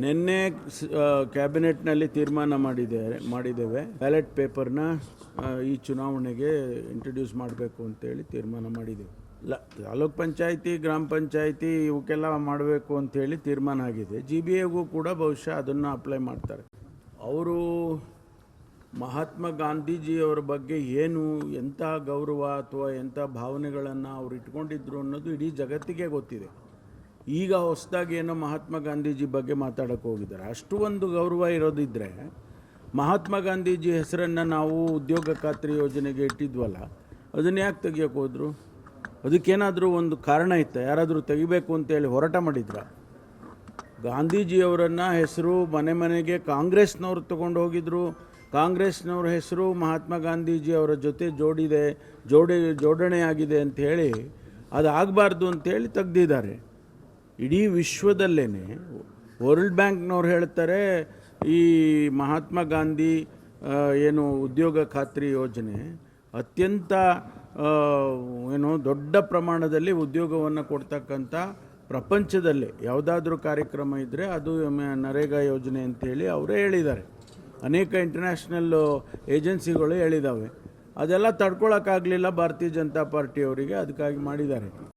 ನಿನ್ನೆ ಕ್ಯಾಬಿನೆಟ್ನಲ್ಲಿ ತೀರ್ಮಾನ ಮಾಡಿದ್ದೇವೆ ಬ್ಯಾಲೆಟ್ ಪೇಪರ್ನ ಈ ಚುನಾವಣೆಗೆ ಇಂಟ್ರೊಡ್ಯೂಸ್ ಮಾಡಬೇಕು ಅಂತೇಳಿ ತೀರ್ಮಾನ ಮಾಡಿದ್ದೇವೆ. ತಾಲೂಕ್ ಪಂಚಾಯಿತಿ, ಗ್ರಾಮ ಪಂಚಾಯಿತಿ ಇವಕ್ಕೆಲ್ಲ ಮಾಡಬೇಕು ಅಂತೇಳಿ ತೀರ್ಮಾನ ಆಗಿದೆ. GBAಗೂ ಕೂಡ ಬಹುಶಃ ಅದನ್ನು ಅಪ್ಲೈ ಮಾಡ್ತಾರೆ. ಅವರು ಮಹಾತ್ಮ ಗಾಂಧೀಜಿಯವರ ಬಗ್ಗೆ ಏನು ಎಂಥ ಗೌರವ ಅಥವಾ ಎಂಥ ಭಾವನೆಗಳನ್ನು ಅವರು ಇಟ್ಕೊಂಡಿದ್ರು ಅನ್ನೋದು ಇಡೀ ಜಗತ್ತಿಗೆ ಗೊತ್ತಿದೆ. ಈಗ ಹೊಸದಾಗಿ ಏನೋ ಮಹಾತ್ಮ ಗಾಂಧೀಜಿ ಬಗ್ಗೆ ಮಾತಾಡೋಕ್ಕೆ ಹೋಗಿದ್ದಾರೆ. ಅಷ್ಟು ಒಂದು ಗೌರವ ಇರೋದಿದ್ದರೆ ಮಹಾತ್ಮ ಗಾಂಧೀಜಿ ಹೆಸರನ್ನು ನಾವು ಉದ್ಯೋಗ ಖಾತ್ರಿ ಯೋಜನೆಗೆ ಇಟ್ಟಿದ್ವಲ್ಲ, ಅದನ್ನು ಯಾಕೆ ತೆಗಿಯೋಕೆ ಹೋದರು? ಅದಕ್ಕೇನಾದರೂ ಒಂದು ಕಾರಣ ಇತ್ತ? ಯಾರಾದರೂ ತೆಗಿಬೇಕು ಅಂತೇಳಿ ಹೋರಾಟ ಮಾಡಿದ್ರ? ಗಾಂಧೀಜಿಯವರನ್ನು ಹೆಸರು ಮನೆ ಮನೆಗೆ ಕಾಂಗ್ರೆಸ್ನವ್ರು ತಗೊಂಡು ಹೋಗಿದ್ರು. ಕಾಂಗ್ರೆಸ್ನವ್ರ ಹೆಸರು ಮಹಾತ್ಮ ಗಾಂಧೀಜಿ ಅವರ ಜೊತೆ ಜೋಡಣೆಯಾಗಿದೆ ಅಂಥೇಳಿ ಅದಾಗಬಾರ್ದು ಅಂಥೇಳಿ ತೆಗ್ದಿದ್ದಾರೆ. ಇಡೀ ವಿಶ್ವದಲ್ಲೇ ವರ್ಲ್ಡ್ ಬ್ಯಾಂಕ್ನವ್ರು ಹೇಳ್ತಾರೆ ಈ ಮಹಾತ್ಮ ಗಾಂಧಿ ಏನು ಉದ್ಯೋಗ ಖಾತ್ರಿ ಯೋಜನೆ ಅತ್ಯಂತ ದೊಡ್ಡ ಪ್ರಮಾಣದಲ್ಲಿ ಉದ್ಯೋಗವನ್ನು ಕೊಡ್ತಕ್ಕಂಥ ಪ್ರಪಂಚದಲ್ಲೇ ಯಾವುದಾದ್ರೂ ಕಾರ್ಯಕ್ರಮ ಇದ್ದರೆ ಅದು ನರೇಗಾ ಯೋಜನೆ ಅಂತೇಳಿ ಅವರೇ ಹೇಳಿದ್ದಾರೆ. ಅನೇಕ ಇಂಟರ್ನ್ಯಾಷನಲ್ ಏಜೆನ್ಸಿಗಳು ಹೇಳಿದ್ದಾವೆ. ಅದೆಲ್ಲ ತಡ್ಕೊಳಕ್ಕಾಗಲಿಲ್ಲ ಭಾರತೀಯ ಜನತಾ ಪಾರ್ಟಿಯವರಿಗೆ, ಅದಕ್ಕಾಗಿ ಮಾಡಿದ್ದಾರೆ.